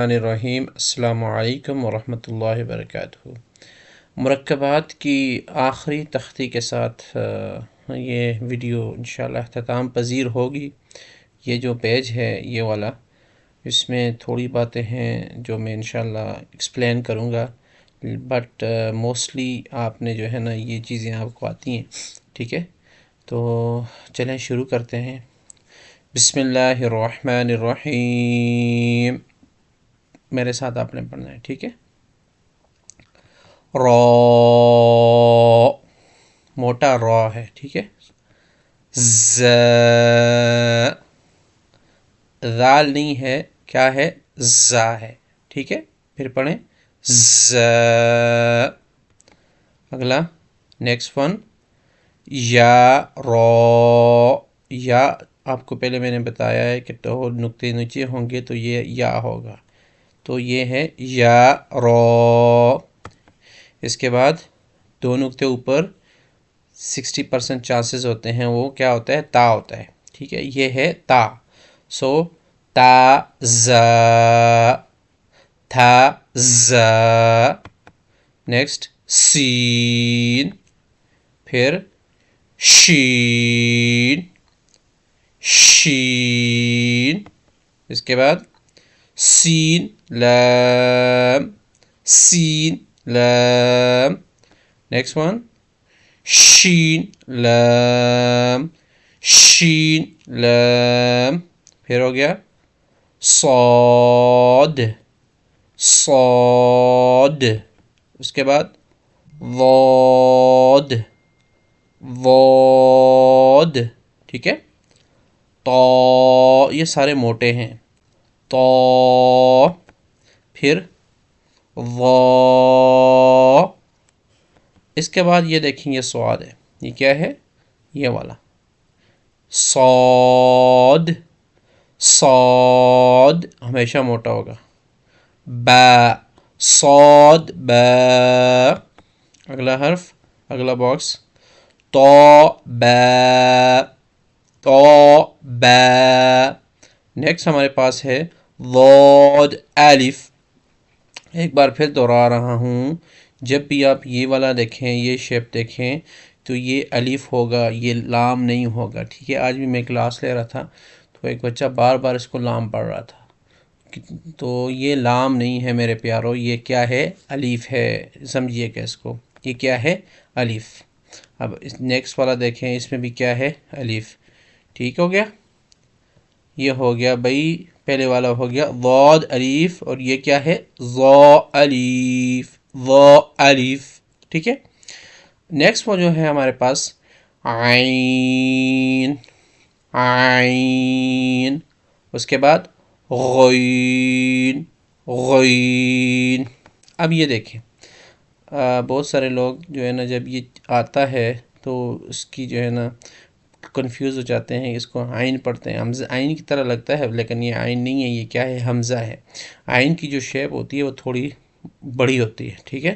الرحیم السلام علیکم ورحمۃ اللہ وبرکاتہ۔ مرکبات کی آخری تختی کے ساتھ یہ ویڈیو انشاءاللہ اختتام پذیر ہوگی۔ یہ جو پیج ہے یہ والا، اس میں تھوڑی باتیں ہیں جو میں انشاءاللہ ایکسپلین کروں گا، بٹ موسٹلی آپ نے جو ہے نا یہ چیزیں آپ کو آتی ہیں، ٹھیک ہے؟ تو چلیں شروع کرتے ہیں۔ بسم اللہ الرحمن الرحیم، میرے ساتھ آپ نے پڑھنا ہے، ٹھیک ہے؟ را، موٹا را ہے، ٹھیک ہے؟ ز، ذال نہیں ہے، کیا ہے؟ زا ہے، ٹھیک ہے؟ پھر پڑھیں ز۔ اگلا نیکسٹ ون، یا را، یا آپ کو پہلے میں نے بتایا ہے کہ تو نقطے نیچے ہوں گے تو یہ یا ہوگا، تو یہ ہے یا را۔ اس کے بعد دو نقطے اوپر 60% چانسز ہوتے ہیں، وہ کیا ہوتا ہے؟ تا ہوتا ہے، ٹھیک ہے؟ یہ ہے تا، سو تا زا، تھا زا۔ نیکسٹ سین، پھر شین، شین۔ اس کے بعد سین لام، سین لام۔ نیکسٹ ون شین لام، شین لام۔ پھر ہو گیا صاد، صاد۔ اس کے بعد ضاد، ضاد، ٹھیک ہے؟ طا، یہ سارے موٹے ہیں، طا۔ پھر ظا۔ اس کے بعد یہ دیکھیں یہ صاد ہے، یہ کیا ہے؟ یہ والا صاد، صاد ہمیشہ موٹا ہوگا۔ با، صاد با۔ اگلا حرف، اگلا باکس طا با، طا با۔ نیکسٹ ہمارے پاس ہے ضاد الف۔ ایک بار پھر دوہرا رہا ہوں، جب بھی آپ یہ والا دیکھیں، یہ شیپ دیکھیں تو یہ الف ہوگا، یہ لام نہیں ہوگا، ٹھیک ہے؟ آج بھی میں کلاس لے رہا تھا تو ایک بچہ بار بار اس کو لام پڑھ رہا تھا، تو یہ لام نہیں ہے میرے پیارو، یہ کیا ہے؟ الف ہے، سمجھیے کہ اس کو یہ کیا ہے؟ الف۔ اب اس نیکسٹ والا دیکھیں، اس میں بھی کیا ہے؟ الف، ٹھیک ہو گیا؟ یہ ہو گیا بھائی، پہلے والا ہو گیا ضاد الف، اور یہ کیا ہے؟ ظا الف، ظا الف، ٹھیک ہے؟ نیکسٹ وہ جو ہے ہمارے پاس عین، عین۔ اس کے بعد غین، غین۔ اب یہ دیکھیں، بہت سارے لوگ جو ہے نا جب یہ آتا ہے تو اس کی جو ہے نا کنفیوز ہو جاتے ہیں، اس کو عین پڑھتے ہیں، حمزہ عین کی طرح لگتا ہے لیکن یہ عین نہیں ہے، یہ کیا ہے؟ حمزہ ہے۔ عین کی جو شیپ ہوتی ہے وہ تھوڑی بڑی ہوتی ہے، ٹھیک ہے؟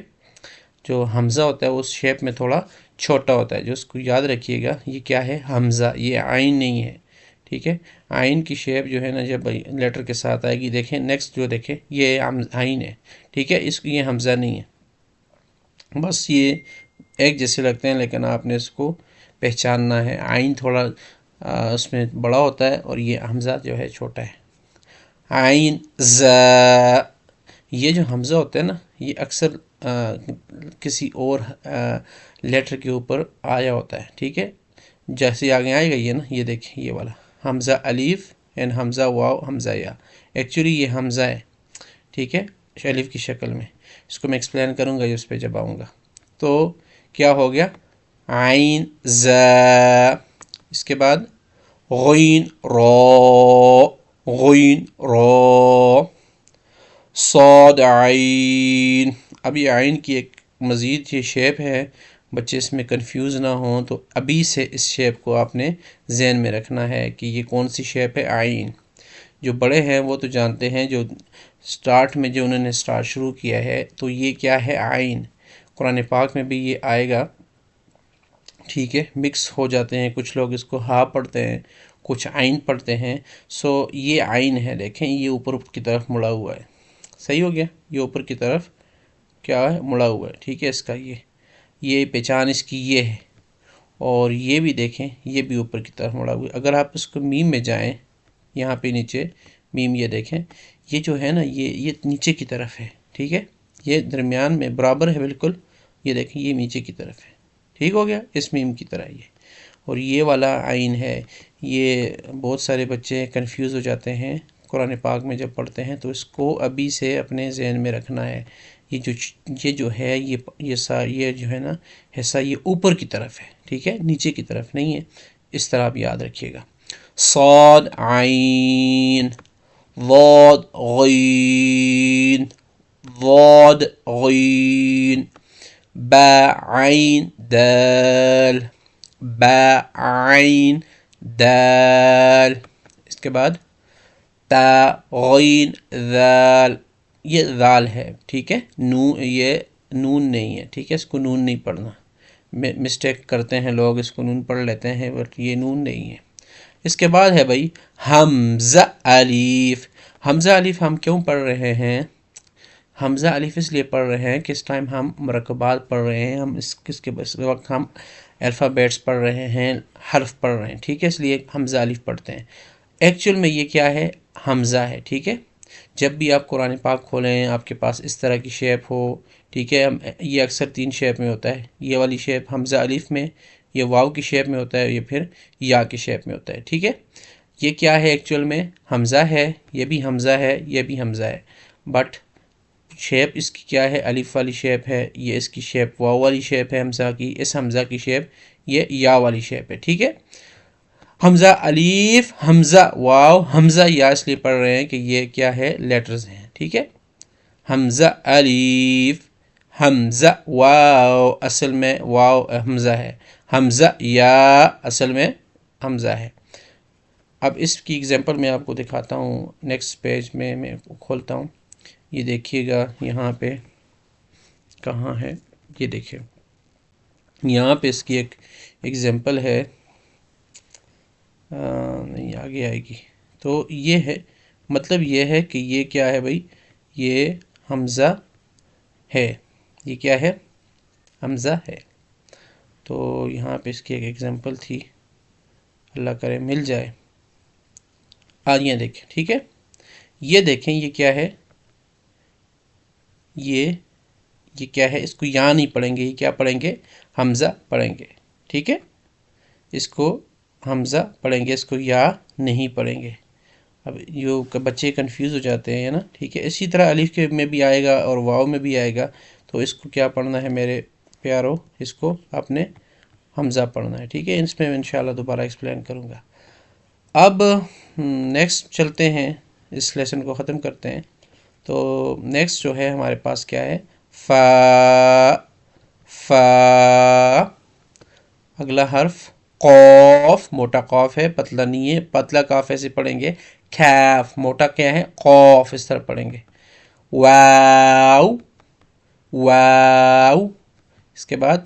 جو حمزہ ہوتا ہے اس شیپ میں تھوڑا چھوٹا ہوتا ہے، جو اس کو یاد رکھیے گا، یہ کیا ہے؟ حمزہ، یہ عین نہیں ہے، ٹھیک ہے؟ عین کی شیپ جو ہے نا جب لیٹر کے ساتھ آئے گی، دیکھیں نیکسٹ جو دیکھیں یہ عین ہے، ٹھیک ہے؟ اس کو یہ حمزہ نہیں ہے، بس یہ ایک جیسے لگتے ہیں لیکن آپ نے اس کو پہچاننا ہے، عین تھوڑا اس میں بڑا ہوتا ہے اور یہ حمزہ جو ہے چھوٹا ہے۔ عین زا، یہ جو حمزہ ہوتا ہے نا یہ اکثر کسی اور لیٹر کے اوپر آیا ہوتا ہے، ٹھیک ہے؟ جیسے آگے آئے گا یہ نا، یہ دیکھیں یہ والا حمزہ الف اینڈ حمزہ واو حمزہ یا، ایکچولی یہ حمزہ ہے، ٹھیک ہے؟ الف کی شکل میں، اس کو میں ایکسپلین کروں گا اس پہ جب آؤں گا۔ تو کیا ہو گیا؟ عین زا۔ اس کے بعد غین را، غین را۔ صاد عین۔ ابھی عین کی ایک مزید یہ شیپ ہے، بچے اس میں کنفیوز نہ ہوں تو ابھی سے اس شیپ کو آپ نے ذہن میں رکھنا ہے کہ یہ کون سی شیپ ہے؟ عین۔ جو بڑے ہیں وہ تو جانتے ہیں، جو سٹارٹ میں جو انہوں نے سٹارٹ شروع کیا ہے تو یہ کیا ہے؟ عین۔ قرآن پاک میں بھی یہ آئے گا، ٹھیک ہے؟ مکس ہو جاتے ہیں، کچھ لوگ اس کو ہا پڑھتے ہیں، کچھ عین پڑھتے ہیں، سو یہ عین ہے، دیکھیں یہ اوپر کی طرف مڑا ہوا ہے، صحیح ہو گیا، یہ اوپر کی طرف کیا ہے مڑا ہوا ہے، ٹھیک ہے، اس کا یہ پہچان اس کی یہ ہے، اور یہ بھی دیکھیں یہ بھی اوپر کی طرف مڑا ہوا ہے۔ اگر آپ اس کو میم میں جائیں، یہاں پہ نیچے میم یہ دیکھیں، یہ جو ہے نا یہ نیچے کی طرف ہے، ٹھیک ہے، یہ درمیان میں برابر ہے بالکل، یہ دیکھیں یہ نیچے کی طرف ہے، ٹھیک ہو گیا، اس میم کی طرح یہ۔ اور یہ والا عین ہے، یہ بہت سارے بچے کنفیوز ہو جاتے ہیں قرآن پاک میں جب پڑھتے ہیں، تو اس کو ابھی سے اپنے ذہن میں رکھنا ہے، یہ جو ہے یہ جو ہے نا حصہ یہ اوپر کی طرف ہے، ٹھیک ہے، نیچے کی طرف نہیں ہے، اس طرح آپ یاد رکھیے گا۔ صاد عین، ضاد غین، ضاد غین، با عین دال، با عین دال، اس کے بعد تا غین ذال، یہ ذال ہے، ٹھیک ہے، یہ نون نہیں ہے، ٹھیک ہے، اس کو نون نہیں پڑھنا، مسٹیک کرتے ہیں لوگ، اس کو نون پڑھ لیتے ہیں، بٹ یہ نون نہیں ہے۔ اس کے بعد ہے بھائی حمزہ الف۔ حمزہ الف ہم کیوں پڑھ رہے ہیں؟ حمزہ الف اس لیے پڑھ رہے ہیں کہ اس ٹائم ہم مرکبات پڑھ رہے ہیں، ہم اس کے وقت ہم الفابیٹس پڑھ رہے ہیں، حرف پڑھ رہے ہیں، ٹھیک ہے، اس لیے حمزہ الف پڑھتے ہیں۔ ایکچوئل میں یہ کیا ہے؟ حمزہ ہے، ٹھیک ہے۔ جب بھی آپ قرآن پاک کھولیں، آپ کے پاس اس طرح کی شیپ ہو، ٹھیک ہے، یہ اکثر 3 شیپ میں ہوتا ہے، یہ والی شیپ حمزہ الف میں، یہ واو کی شیپ میں ہوتا ہے، یہ پھر یا کی شیپ میں ہوتا ہے، ٹھیک ہے۔ یہ کیا ہے ایکچوئل میں؟ حمزہ ہے، یہ بھی حمزہ ہے، یہ بھی حمزہ ہے، بٹ شیپ اس کی کیا ہے؟ الف والی شیپ ہے، یہ اس کی شیپ واو والی شیپ ہے حمزہ کی، اس حمزہ کی شیپ یہ یا والی شیپ ہے، ٹھیک ہے۔ حمزہ الف، حمزہ واو، حمزہ یا اس لیے پڑھ رہے ہیں کہ یہ کیا ہے؟ لیٹرز ہیں، ٹھیک ہے۔ حمزہ الف، حمزہ واو، اصل میں واو حمزہ ہے، حمزہ یا اصل میں حمزہ ہے۔ اب اس کی اگزامپل میں آپ کو دکھاتا ہوں، نیکسٹ پیج میں میں کھولتا ہوں، یہ دیکھیے گا یہاں پہ کہاں ہے، یہ دیکھیں یہاں پہ اس کی ایک اگزامپل ہے، نہیں آگے آئے گی، تو یہ ہے، مطلب یہ ہے کہ یہ کیا ہے بھائی؟ یہ حمزہ ہے، یہ کیا ہے؟ حمزہ ہے۔ تو یہاں پہ اس کی ایک ایگزامپل تھی، اللہ کرے مل جائے، آگے دیکھیں، ٹھیک ہے۔ یہ دیکھیں یہ کیا ہے؟ یہ کیا ہے؟ اس کو یا نہیں پڑھیں گے، یہ کیا پڑھیں گے؟ حمزہ پڑھیں گے، ٹھیک ہے، اس کو حمزہ پڑھیں گے، اس کو یا نہیں پڑھیں گے۔ اب جو بچے کنفیوز ہو جاتے ہیں نا، ٹھیک ہے، اسی طرح الف کے میں بھی آئے گا اور واو میں بھی آئے گا، تو اس کو کیا پڑھنا ہے میرے پیارو؟ اس کو آپ نے حمزہ پڑھنا ہے، ٹھیک ہے، اس میں انشاءاللہ دوبارہ ایکسپلین کروں گا۔ اب نیکسٹ چلتے ہیں، اس لیسن کو ختم کرتے ہیں۔ تو نیکسٹ جو ہے ہمارے پاس کیا ہے؟ فا، فا، اگلا حرف قوف، موٹا قوف ہے، پتلا نہیں ہے، پتلا قاف ایسے پڑھیں گے، کیف، موٹا کیا ہے؟ قوف، اس طرح پڑھیں گے۔ واو، واو، اس کے بعد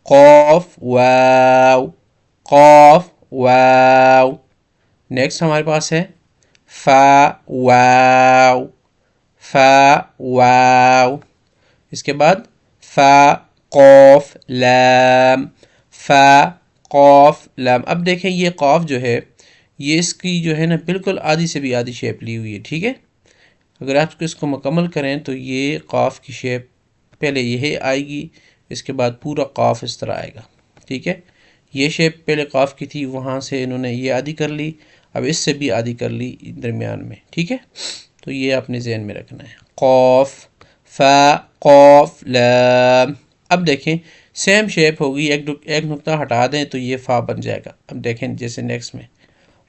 قوف واو، قوف واو۔ نیکسٹ ہمارے پاس ہے فا واو، فا واو، اس کے بعد فا قوف لام، فا قوف لام۔ اب دیکھیں یہ قوف جو ہے، یہ اس کی جو ہے نا بالکل آدھی سے بھی آدھی شیپ لی ہوئی ہے، ٹھیک ہے۔ اگر آپ اس کو مکمل کریں تو یہ قاف کی شیپ پہلے یہ آئے گی، اس کے بعد پورا قاف اس طرح آئے گا، ٹھیک ہے۔ یہ شیپ پہلے قاف کی تھی، وہاں سے انہوں نے یہ آدھی کر لی، اب اس سے بھی آدھی کر لی درمیان میں، ٹھیک ہے۔ تو یہ اپنے ذہن میں رکھنا ہے، قوف، فا قوف لام۔ اب دیکھیں سیم شیپ ہوگی، ایک نقطہ ہٹا دیں تو یہ فا بن جائے گا۔ اب دیکھیں جیسے نیکسٹ میں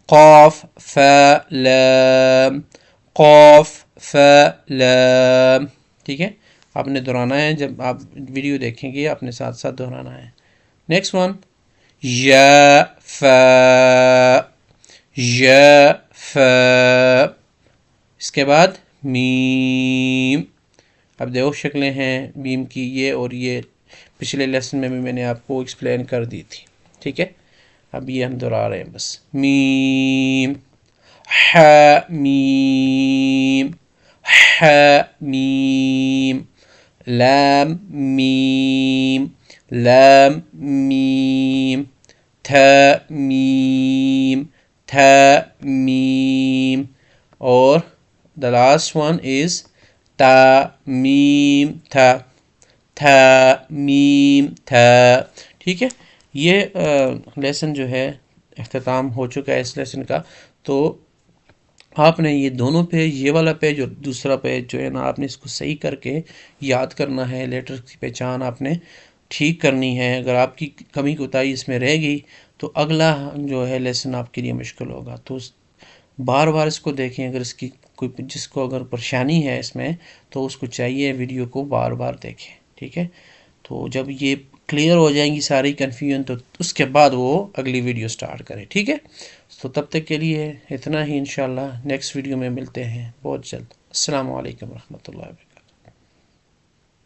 قوف فا لام، قوف فا لام، ٹھیک ہے۔ آپ نے دہرانا ہے، جب آپ ویڈیو دیکھیں گے اپنے ساتھ ساتھ دہرانا ہے۔ نیکسٹ ون یا فا، یا فا، اس کے بعد میم۔ اب دیکھو شکلیں ہیں میم کی، یہ اور یہ پچھلے لیسن میں بھی میں نے آپ کو ایکسپلین کر دی تھی، ٹھیک ہے۔ اب یہ ہم دہرا رہے ہیں بس، میم، حا میم، حمیم لام میم لام میم میم میم اور the last one is تا میم میم ٹھیک ہے. یہ لیسن جو ہے اختتام ہو چکا ہے اس لیسن کا. تو آپ نے یہ دونوں پیج، یہ والا پیج اور دوسرا پیج جو ہے نا، آپ نے اس کو صحیح کر کے یاد کرنا ہے. لیٹر کی پہچان آپ نے ٹھیک کرنی ہے. اگر آپ کی کمی کوتاہی اس میں رہ گئی تو اگلا جو ہے لیسن آپ کے لیے مشکل ہوگا. تو بار بار اس کو دیکھیں. اگر اس کی کوئی جس کو اگر پریشانی ہے اس میں، تو اس کو چاہیے ویڈیو کو بار بار دیکھیں. ٹھیک ہے. تو جب یہ کلیئر ہو جائیں گی ساری کنفیوژن، تو اس کے بعد وہ اگلی ویڈیو سٹارٹ کریں. ٹھیک ہے. تو تب تک کے لیے اتنا ہی. انشاءاللہ نیکسٹ ویڈیو میں ملتے ہیں بہت جلد. السلام علیکم ورحمۃ اللہ وبرکاتہ.